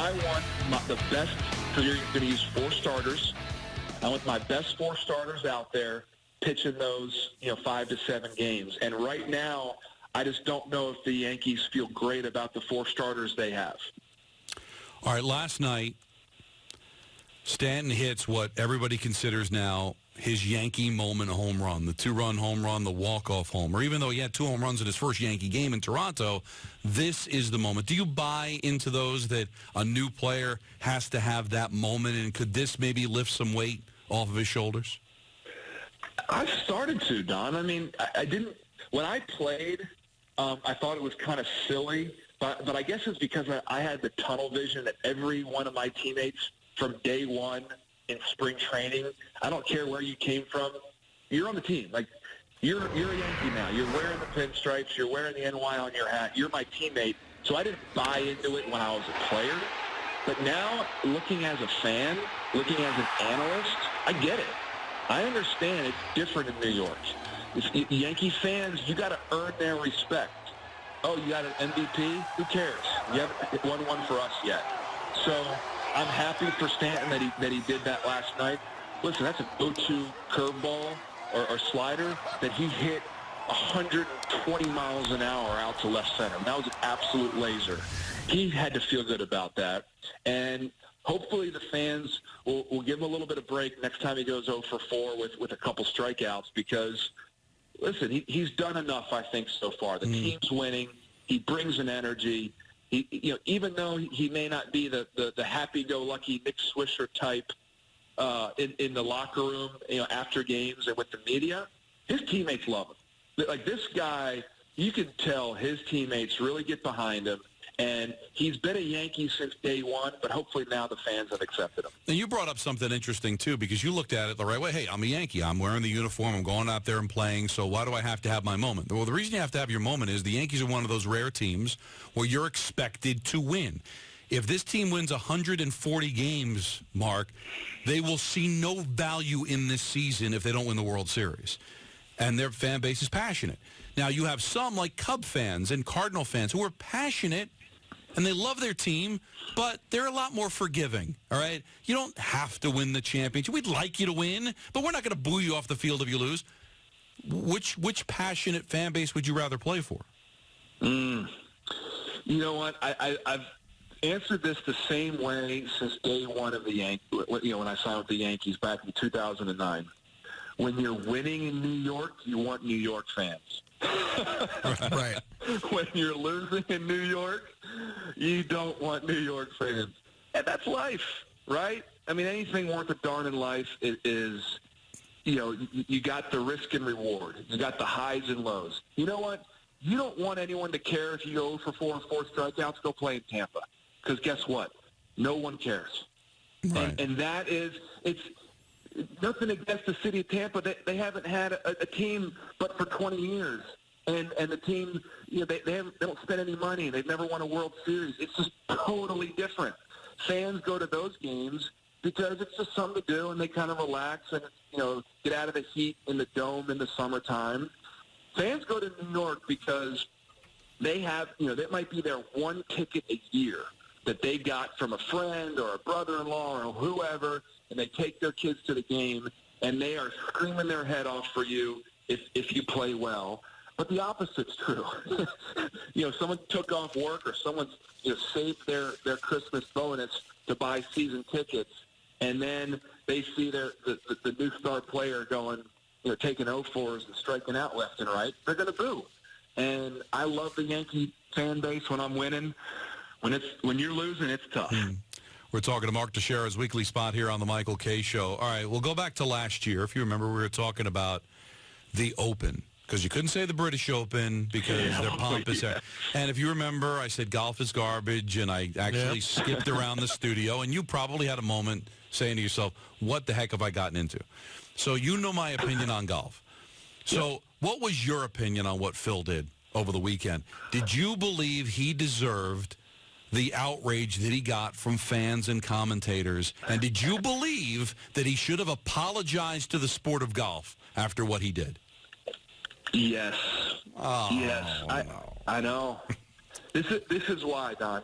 I want the best, because you're going to use 4 starters. I want my best 4 starters out there pitching those, 5 to 7 games. And right now, I just don't know if the Yankees feel great about the 4 starters they have. All right, last night, Stanton hits what everybody considers now his Yankee moment home run, the 2-run home run, the walk-off homer. Even though he had 2 home runs in his first Yankee game in Toronto, this is the moment. Do you buy into those that a new player has to have that moment, and could this maybe lift some weight off of his shoulders? I've started to, Don. I mean, I didn't – when I played, I thought it was kind of silly, but I guess it's because I had the tunnel vision that every one of my teammates from day one – in spring training, I don't care where you came from, you're on the team. Like, you're a Yankee now. You're wearing the pinstripes. You're wearing the NY on your hat. You're my teammate. So I didn't buy into it when I was a player. But now, looking as a fan, looking as an analyst, I get it. I understand it's different in New York. Yankee fans, you got to earn their respect. Oh, you got an MVP? Who cares? You haven't won one for us yet. So I'm happy for Stanton that he did that last night. Listen, that's a go-to curveball or slider that he hit 120 miles an hour out to left center. That was an absolute laser. He had to feel good about that. And hopefully the fans will give him a little bit of break next time he goes 0 for 4 with a couple strikeouts because, listen, he's done enough, I think, so far. The team's winning. He brings an energy. Even though he may not be the happy-go-lucky Nick Swisher type in the locker room, after games and with the media, his teammates love him. Like, this guy, you can tell his teammates really get behind him. And he's been a Yankee since day one, but hopefully now the fans have accepted him. And you brought up something interesting, too, because you looked at it the right way. Hey, I'm a Yankee. I'm wearing the uniform. I'm going out there and playing, so why do I have to have my moment? Well, the reason you have to have your moment is the Yankees are one of those rare teams where you're expected to win. If this team wins 140 games, Mark, they will see no value in this season if they don't win the World Series. And their fan base is passionate. Now, you have some, like Cub fans and Cardinal fans, who are passionate and they love their team, but they're a lot more forgiving, all right? You don't have to win the championship. We'd like you to win, but we're not going to boo you off the field if you lose. Which passionate fan base would you rather play for? You know what? I've answered this the same way since day one of the Yankees, when I signed with the Yankees back in 2009. When you're winning in New York, you want New York fans. Right. When you're losing in New York, you don't want New York fans. And that's life, right? I mean, anything worth a darn in life is, you got the risk and reward. You got the highs and lows. You know what? You don't want anyone to care if you go for 4 and 4 strikeouts, go play in Tampa. Because guess what? No one cares. Right. And that is, it's nothing against the city of Tampa. They haven't had a team but for 20 years. And the team, they don't spend any money. They've never won a World Series. It's just totally different. Fans go to those games because it's just something to do, and they kind of relax and, get out of the heat in the dome in the summertime. Fans go to New York because they have, that might be their one ticket a year that they got from a friend or a brother-in-law or whoever, and they take their kids to the game, and they are screaming their head off for you if you play well. But the opposite's true. Someone took off work or someone saved their Christmas bonus to buy season tickets, and then they see the new star player going, taking 0-4s and striking out left and right. They're going to boo. And I love the Yankee fan base when I'm winning. When you're losing, it's tough. We're talking to Mark Teixeira's weekly spot here on the Michael Kay Show. All right, we'll go back to last year. If you remember, we were talking about the Open, because you couldn't say the British Open because they're pompous. Yeah. And if you remember, I said golf is garbage, and I actually skipped around the studio, and you probably had a moment saying to yourself, what the heck have I gotten into? So you know my opinion on golf. So what was your opinion on what Phil did over the weekend? Did you believe he deserved the outrage that he got from fans and commentators? And did you believe that he should have apologized to the sport of golf after what he did? Yes. Oh, yes. no. I know. This is why, Don.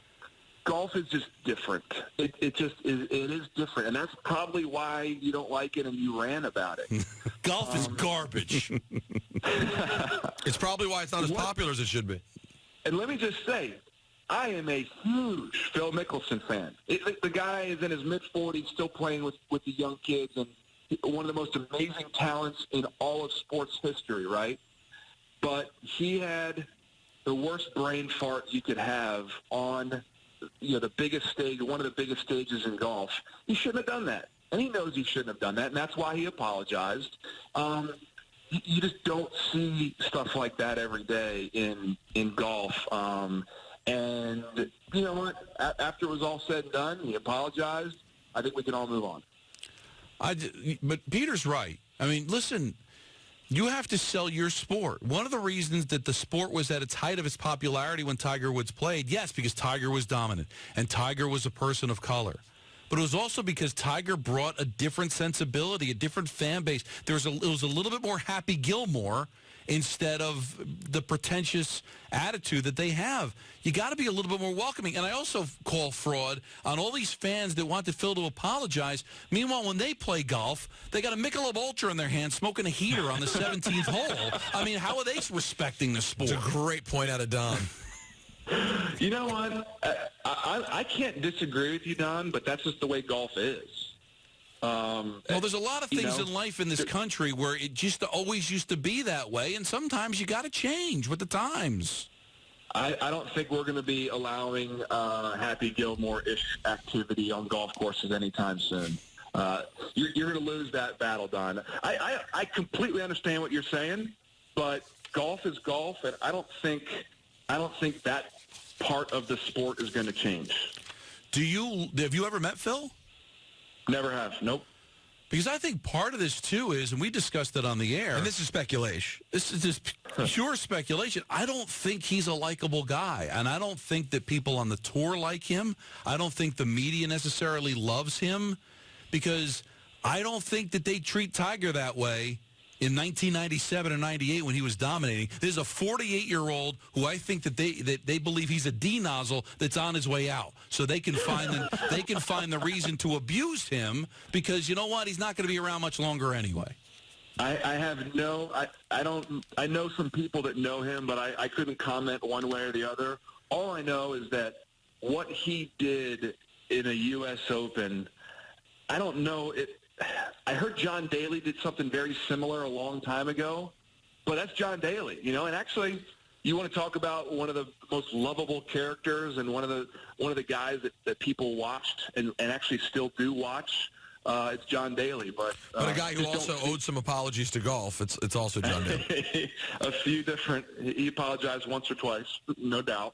golf is just different. It is different, and that's probably why you don't like it and you ran about it. Golf is garbage. It's probably why it's not as popular as it should be. And let me just say, I am a huge Phil Mickelson fan. The guy is in his mid-40s, still playing with the young kids, and one of the most amazing talents in all of sports history, right? But he had the worst brain fart you could have on the biggest stage, one of the biggest stages in golf. He shouldn't have done that. And he knows he shouldn't have done that, and that's why he apologized. You just don't see stuff like that every day in golf. And you know what? After it was all said and done, he apologized. I think we can all move on. But Peter's right. I mean, listen, you have to sell your sport. One of the reasons that the sport was at its height of its popularity when Tiger Woods played, yes, because Tiger was dominant, and Tiger was a person of color. But it was also because Tiger brought a different sensibility, a different fan base. It was a little bit more Happy Gilmore instead of the pretentious attitude that they have. You got to be a little bit more welcoming. And I also call fraud on all these fans that want Phil to apologize. Meanwhile, when they play golf, they got a Michelob Ultra in their hand smoking a heater on the 17th hole. I mean, how are they respecting the sport? It's a great point out of Don. You know what? I can't disagree with you, Don, but that's just the way golf is. Well, there's a lot of things in life in this country where it just always used to be that way, and sometimes you got to change with the times. I don't think we're going to be allowing Happy Gilmore-ish activity on golf courses anytime soon. You're going to lose that battle, Don. I completely understand what you're saying, but golf is golf, and I don't think that part of the sport is going to change. Have you ever met Phil? Never have. Nope. Because I think part of this, too, is, and we discussed it on the air. And this is speculation. This is just pure speculation. I don't think he's a likable guy, and I don't think that people on the tour like him. I don't think the media necessarily loves him, because I don't think that they treat Tiger that way in 1997 or 98 when he was dominating. There's a 48-year-old who I think that they believe he's a D-nozzle that's on his way out. So they can find the reason to abuse him, because you know what? He's not going to be around much longer anyway. I know some people that know him, but I couldn't comment one way or the other. All I know is that what he did in a U.S. Open, I don't know it. I heard John Daly did something very similar a long time ago, but that's John Daly, and actually you want to talk about one of the most lovable characters and one of the guys that people watched and actually still do watch. It's John Daly, but a guy who also owed some apologies to golf. It's also John Daly. A few different. He apologized once or twice, no doubt.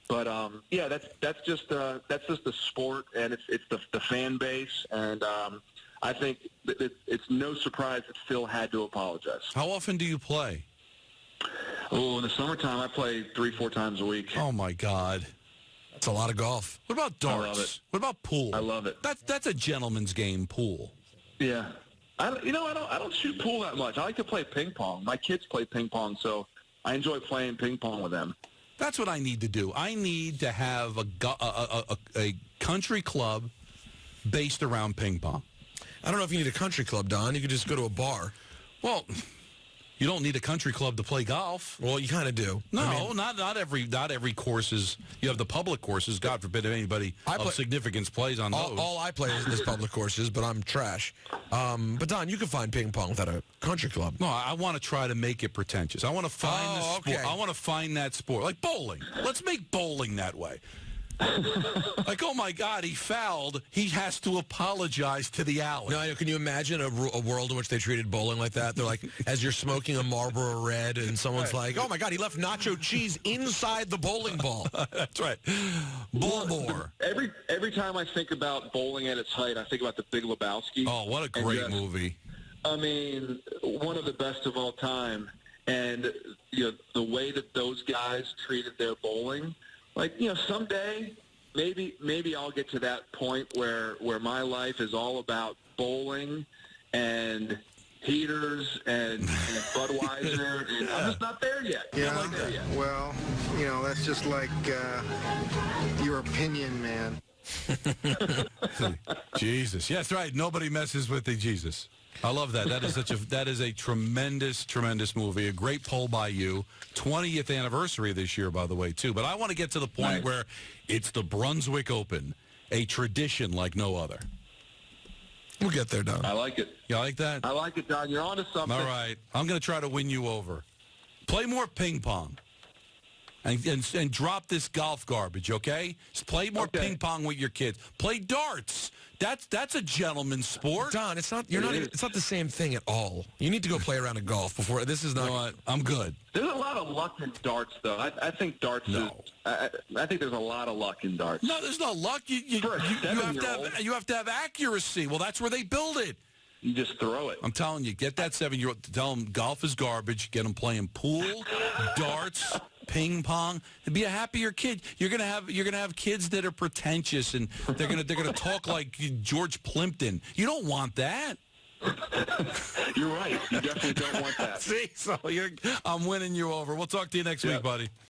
But yeah, that's just the sport, and it's the fan base, and I think it's no surprise that Phil had to apologize. How often do you play? Oh, in the summertime, I play 3-4 times a week. Oh, my God. That's a lot of golf. What about darts? I love it. What about pool? I love it. That's a gentleman's game, pool. Yeah. I don't shoot pool that much. I like to play ping pong. My kids play ping pong, so I enjoy playing ping pong with them. That's what I need to do. I need to have a country club based around ping pong. I don't know if you need a country club, Don. You could just go to a bar. Well, you don't need a country club to play golf. Well, you kind of do. No, not every course is. You have the public courses. God forbid anybody of significance plays on those. All I play is public courses, but I'm trash. But Don, you can find ping pong without a country club. No, I want to try to make it pretentious. I want to find the sport. Okay. I want to find that sport, like bowling. Let's make bowling that way. Like, oh my God, he fouled. He has to apologize to the alley. No, I know. Can you imagine a world in which they treated bowling like that? They're like, as you're smoking a Marlboro Red, and someone's like, "Oh my God, he left nacho cheese inside the bowling ball." That's right. Bullmore. Every time I think about bowling at its height, I think about The Big Lebowski. Oh, what a great movie! I mean, one of the best of all time, and the way that those guys treated their bowling. Like, someday, maybe I'll get to that point where my life is all about bowling and heaters and Budweiser, and I'm just not there yet. Yeah, I'm not there yet. well, that's just like your opinion, man. Jesus. Yes, right. Nobody messes with the Jesus. I love that. That is a tremendous, tremendous movie. A great poll by you. 20th anniversary this year, by the way, too. But I want to get to the point where it's the Brunswick Open, a tradition like no other. We'll get there, Don. I like it. You like that? I like it, Don. You're on to something. All right. I'm going to try to win you over. Play more ping pong. And drop this golf garbage, okay? Just play more ping pong with your kids. Play darts. That's a gentleman's sport. Don, it's not the same thing at all. You need to go play around a golf before. This is not. You know what? I'm good. There's a lot of luck in darts, though. I think darts is. I think there's a lot of luck in darts. No, there's no luck. You have to have accuracy. Well, that's where they build it. You just throw it. I'm telling you, get that 7-year-old. Tell them golf is garbage. Get them playing pool, darts, ping pong. And be a happier kid. You're gonna have kids that are pretentious and they're gonna talk like George Plimpton. You don't want that. You're right. You definitely don't want that. See, so I'm winning you over. We'll talk to you next week, buddy.